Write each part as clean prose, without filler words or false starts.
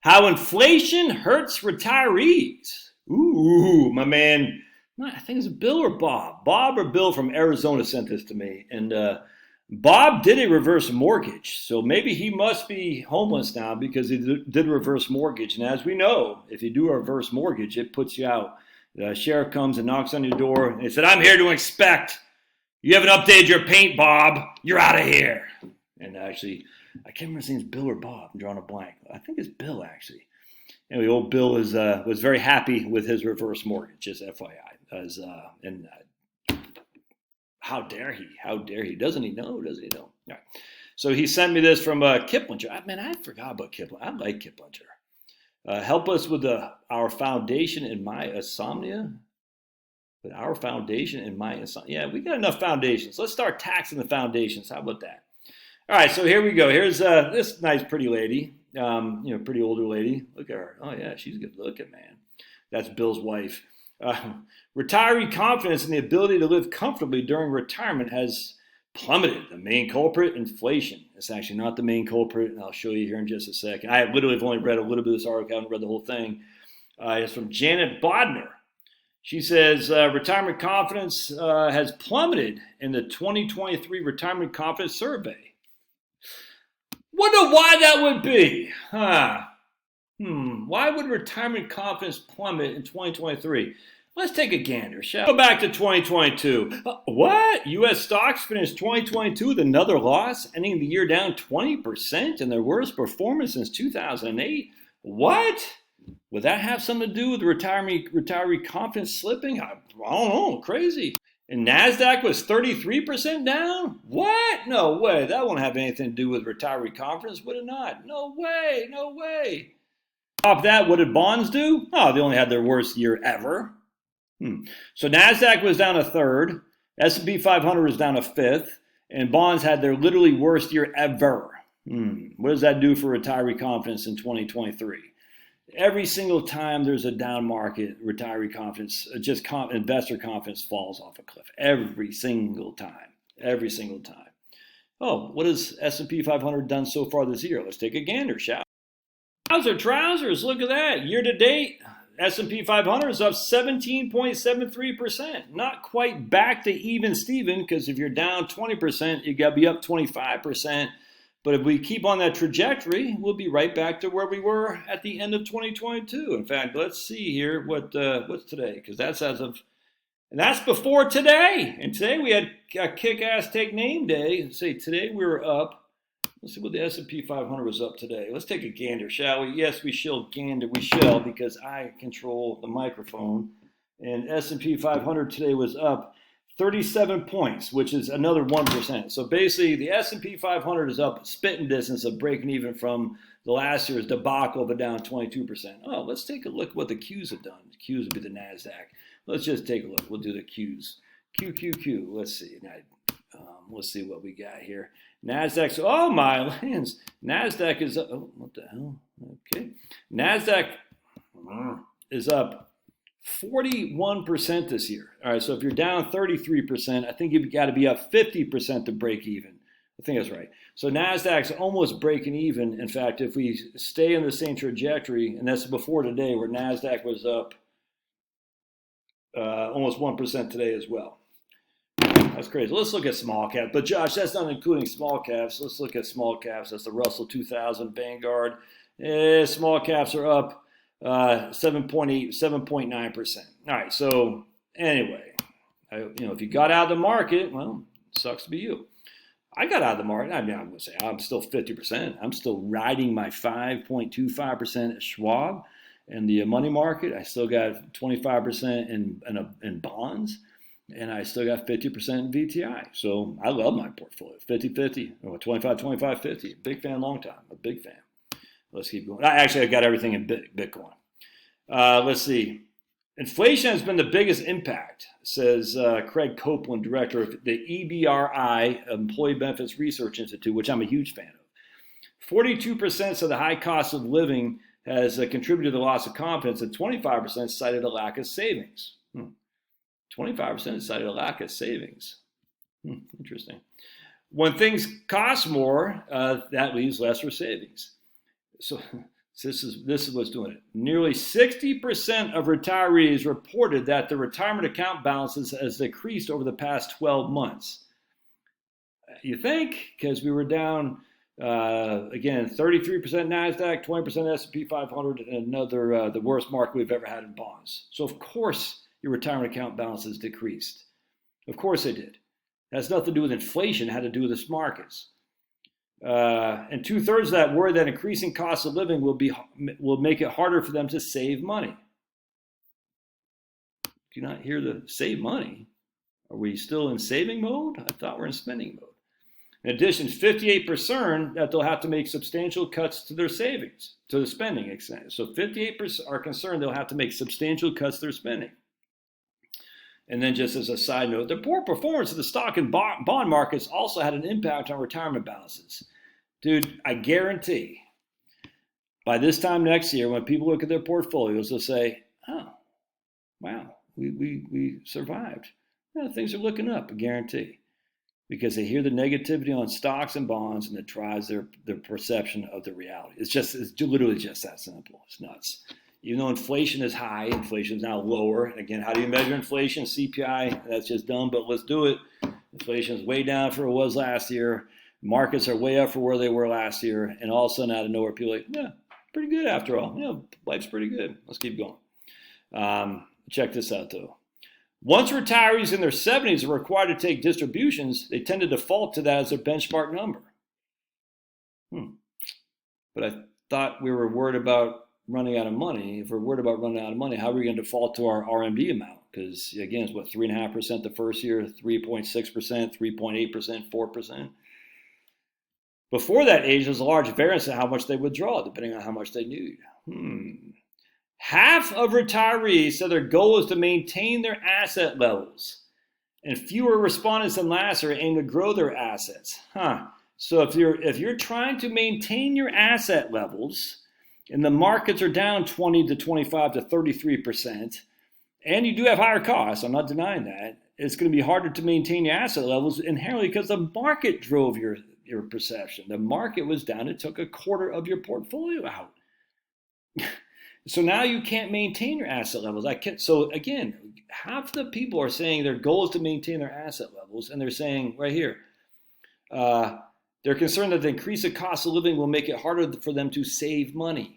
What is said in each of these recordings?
How inflation hurts retirees. Ooh, my man, I think it's Bill or Bob. Bob or Bill from Arizona sent this to me. And Bob did a reverse mortgage. So maybe he must be homeless now because he did a reverse mortgage. And as we know, if you do a reverse mortgage, it puts you out. The sheriff comes and knocks on your door and he said, I'm here to inspect. You haven't updated your paint, Bob. You're out of here. And actually, I can't remember if his name's Bill or Bob. I'm drawing a blank. I think it's Bill, actually. Anyway, old Bill was very happy with his reverse mortgage, just FYI. How dare he? How dare he? Doesn't he know? Doesn't he know? All right. So he sent me this from Kiplinger. Man, I forgot about Kiplinger. I like Kiplinger. Help us with our foundation in my insomnia. With our foundation in my insomnia. Yeah, we got enough foundations. Let's start taxing the foundations. How about that? All right, so here we go. Here's this nice, pretty lady. Pretty older lady. Look at her. Oh yeah, she's good looking, man. That's Bill's wife. Retiree confidence in the ability to live comfortably during retirement has plummeted. The main culprit, inflation. It's actually not the main culprit, and I'll show you here in just a second. I literally have only read a little bit of this article. I haven't read the whole thing. It's from Janet Bodner. She says retirement confidence has plummeted in the 2023 Retirement Confidence Survey. Wonder why that would be. Why would retirement confidence plummet in 2023? Let's take a gander, shall we? Go back to 2022. What? U.S. stocks finished 2022 with another loss, ending the year down 20% in their worst performance since 2008. What? Would that have something to do with retiree confidence slipping? I don't know. Crazy. And NASDAQ was 33% down? What? No way. That won't have anything to do with retiree confidence, would it not? No way. No way. Top of that, what did bonds do? Oh, they only had their worst year ever. So NASDAQ was down a third. S&P 500 was down a fifth. And bonds had their literally worst year ever. What does that do for retiree confidence in 2023? Every single time there's a down market, retiree confidence, investor confidence falls off a cliff. Every single time. Every single time. Oh, what has S&P 500 done so far this year? Let's take a gander, shall we? Trousers, look at that. Year to date, S&P 500 is up 17.73%. Not quite back to even Steven, because if you're down 20%, you got to be up 25%. But if we keep on that trajectory, we'll be right back to where we were at the end of 2022. In fact, let's see here what's today, because that's and that's before today. And today we had a kick-ass take name day. Let's see, today we were up. Let's see what the S&P 500 was up today. Let's take a gander, shall we? Yes, we shall gander. We shall, because I control the microphone. And S&P 500 today was up 37 points, which is another 1%. So basically, the S&P 500 is up spitting distance of breaking even from the last year's debacle of it down 22%. Oh, let's take a look at what the Qs have done. The Qs would be the NASDAQ. Let's just take a look. We'll do the Qs. Q. Let's see. Let's see what we got here. NASDAQ. Oh, my lands. NASDAQ is up. Oh, what the hell? Okay. NASDAQ is up 41% this year. All right, so if you're down 33%, I think you've got to be up 50% to break even. I think that's right. So NASDAQ's almost breaking even. In fact, if we stay in the same trajectory, and that's before today, where NASDAQ was up almost 1% today as well. That's crazy. Let's look at small caps. But Josh, that's not including small caps. Let's look at small caps. That's the Russell 2000 Vanguard. Small caps are up 7.9%. All right, so anyway, if you got out of the market, well, it sucks to be you. I got out of the market. I mean, I'm going to say I'm still 50%. I'm still riding my 5.25% at Schwab. And the money market, I still got 25% in bonds. And I still got 50% in VTI. So I love my portfolio, 50-50, or 25-25-50. Big fan, long time, a big fan. Let's keep going. I got everything in Bitcoin. Let's see. Inflation has been the biggest impact, says Craig Copeland, director of the EBRI, Employee Benefits Research Institute, which I'm a huge fan of. 42% of the high cost of living has contributed to the loss of confidence, and 25% cited a lack of savings. 25% cited a lack of savings. Interesting. When things cost more, that leaves less for savings. So This is what's doing it. Nearly 60% of retirees reported that their retirement account balances has decreased over the past 12 months. You think? Because we were down, again, 33% NASDAQ, 20% S&P 500, and another, the worst market we've ever had in bonds. So of course your retirement account balances decreased. Of course they did. It has nothing to do with inflation. It had to do with the markets. And 2/3 of that worry that increasing costs of living will make it harder for them to save money. Do you not hear the save money? Are we still in saving mode? I thought we're in spending mode. In addition, 58% that they'll have to make substantial cuts to their savings, to the spending extent. So 58% are concerned they'll have to make substantial cuts to their spending. And then just as a side note, the poor performance of the stock and bond markets also had an impact on retirement balances. Dude, I guarantee by this time next year, when people look at their portfolios, they'll say, oh, wow, we survived. Yeah, things are looking up, I guarantee. Because they hear the negativity on stocks and bonds and it drives their perception of the reality. It's literally just that simple. It's nuts. Even though inflation is high, inflation is now lower. And again, how do you measure inflation? CPI, that's just dumb, but let's do it. Inflation is way down for what it was last year. Markets are way up for where they were last year. And all of a sudden, out of nowhere, people are like, yeah, pretty good after all. Yeah, life's pretty good. Let's keep going. Check this out, though. Once retirees in their 70s are required to take distributions, they tend to default to that as their benchmark number. But I thought we were worried about running out of money. If we're worried about running out of money, how are we going to default to our RMD amount? Because again, it's what, 3.5% the first year, 3.6%, 3.8%, 4%. Before that age, there's a large variance in how much they withdraw, depending on how much they need. Half of retirees said their goal is to maintain their asset levels, and fewer respondents than last year aim to grow their assets. So if you're trying to maintain your asset levels, and the markets are down 20 to 25 to 33%, and you do have higher costs, I'm not denying that, it's going to be harder to maintain your asset levels inherently because the market drove your perception. The market was down. It took a quarter of your portfolio out. So now you can't maintain your asset levels. So again, half the people are saying their goal is to maintain their asset levels, and they're saying right here, they're concerned that the increase of cost of living will make it harder for them to save money.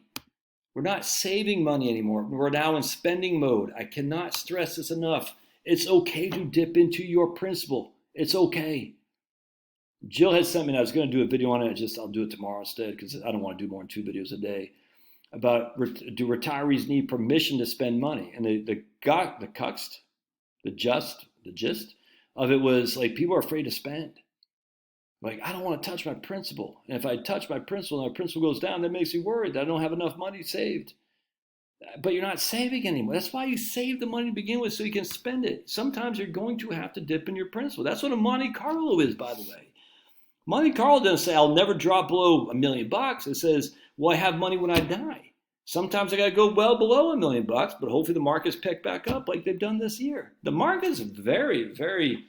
We're not saving money anymore. We're now in spending mode. I cannot stress this enough. It's okay to dip into your principal. It's okay. Jill has sent me, and I was going to do a video on it. I'll do it tomorrow instead because I don't want to do more than 2 videos a day. About do retirees need permission to spend money? And the gist of it was like people are afraid to spend. Like, I don't want to touch my principal. And if I touch my principal and my principal goes down, that makes me worried that I don't have enough money saved. But you're not saving anymore. That's why you save the money to begin with so you can spend it. Sometimes you're going to have to dip in your principal. That's what a Monte Carlo is, by the way. Monte Carlo doesn't say, I'll never drop below $1 million. It says, well, I have money when I die. Sometimes I got to go well below $1 million, but hopefully the market's picked back up like they've done this year. The market's very, very,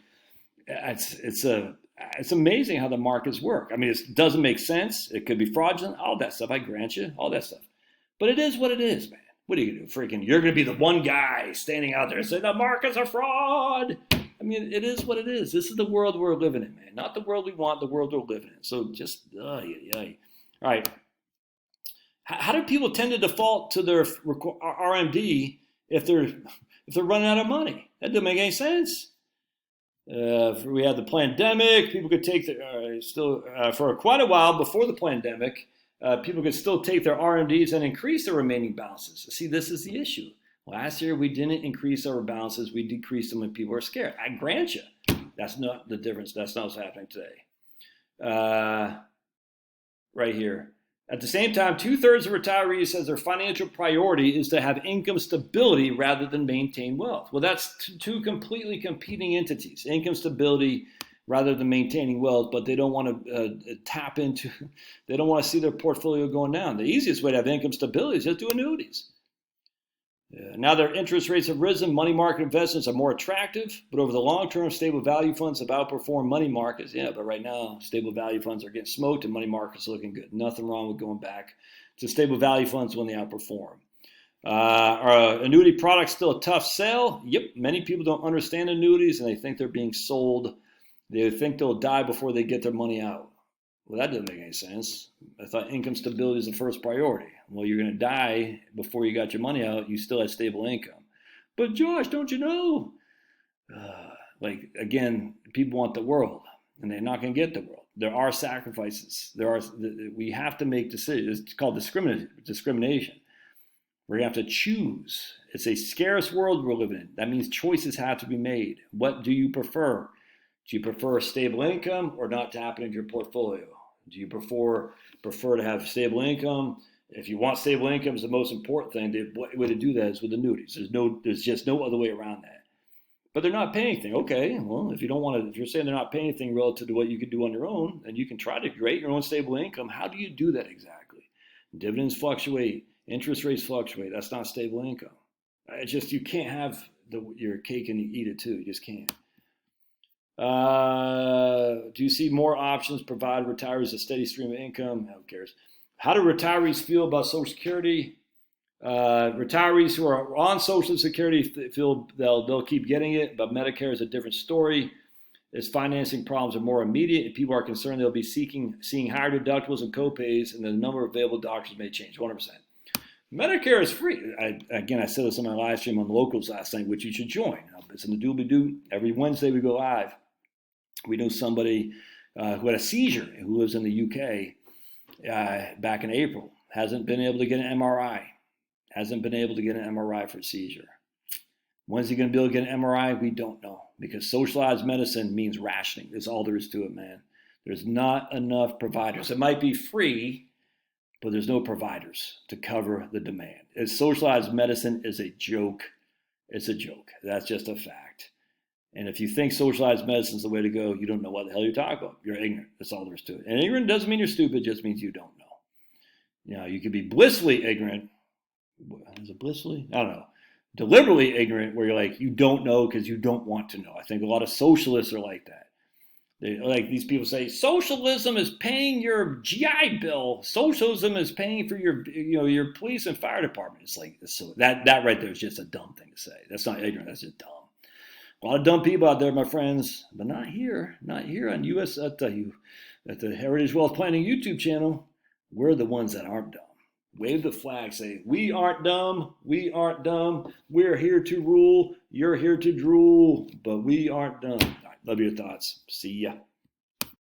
it's amazing how the markets work. I mean, it doesn't make sense. It could be fraudulent, all that stuff. I grant you, all that stuff. But it is what it is, man. What are you going to do? Freaking, you're going to be the one guy standing out there saying the market's a fraud. I mean, it is what it is. This is the world we're living in, man. Not the world we want, the world we're living in. So just, all right. How do people tend to default to their RMD if they're running out of money? That doesn't make any sense. We had the pandemic. People could take for quite a while before the pandemic, people could still take their RMDs and increase their remaining balances. See, this is the issue. Last year, we didn't increase our balances. We decreased them when people were scared. I grant you, that's not the difference. That's not what's happening today. Right here. At the same time, 2/3 of retirees says their financial priority is to have income stability rather than maintain wealth. Well, that's two completely competing entities. Income stability rather than maintaining wealth, but they don't want to they don't want to see their portfolio going down. The easiest way to have income stability is just do annuities. Now their interest rates have risen, money market investments are more attractive, but over the long term, stable value funds have outperformed money markets. Yeah, but right now, stable value funds are getting smoked and money markets are looking good. Nothing wrong with going back So stable value funds when they outperform. Are annuity products still a tough sell? Yep. Many people don't understand annuities and they think they're being sold. They think they'll die before they get their money out. Well, that doesn't make any sense. I thought income stability is the first priority. Well, you're going to die before you got your money out. You still have stable income. But Josh, don't you know? Again, people want the world, and they're not going to get the world. There are sacrifices. We have to make decisions. It's called discrimination. We're going to have to choose. It's a scarce world we're living in. That means choices have to be made. What do you prefer? Do you prefer a stable income or not to happen in your portfolio? Do you prefer to have stable income? If you want stable income is the most important thing. The way to do that is with annuities. There's just no other way around that. But they're not paying anything. Okay, well, if you're saying they're not paying anything relative to what you could do on your own, and you can try to create your own stable income, how do you do that exactly? Dividends fluctuate, interest rates fluctuate. That's not stable income. It's just you can't have your cake and eat it too. You just can't. Do you see more options provide retirees a steady stream of income? Who cares? How do retirees feel about Social Security? Retirees who are on Social Security feel they'll keep getting it, but Medicare is a different story. Its financing problems are more immediate, and people are concerned they'll be seeing higher deductibles and copays, and the number of available doctors may change. 100%. Medicare is free. I said this on my live stream on Locals last night, which you should join. It's in the doobly-doo. Every Wednesday we go live. We know somebody who had a seizure who lives in the UK back in April. Hasn't been able to get an MRI. Hasn't been able to get an MRI for a seizure. When's he going to be able to get an MRI? We don't know, because socialized medicine means rationing. That's all there is to it, man. There's not enough providers. It might be free, but there's no providers to cover the demand. Socialized medicine is a joke. It's a joke. That's just a fact. And if you think socialized medicine is the way to go, you don't know what the hell you're talking about. You're ignorant. That's all there is to it. And ignorant doesn't mean you're stupid. It just means you don't know. You could be blissfully ignorant. Is it blissfully? I don't know. Deliberately ignorant, where you're like, you don't know because you don't want to know. I think a lot of socialists are like that. These people say, socialism is paying your GI Bill. Socialism is paying for your police and fire department. It's like, so that right there is just a dumb thing to say. That's not ignorant. That's just dumb. A lot of dumb people out there, my friends, but not here. Not here on US at the Heritage Wealth Planning YouTube channel. We're the ones that aren't dumb. Wave the flag, say, we aren't dumb, we aren't dumb, we're here to rule, you're here to drool, but we aren't dumb. All right, love your thoughts. See ya.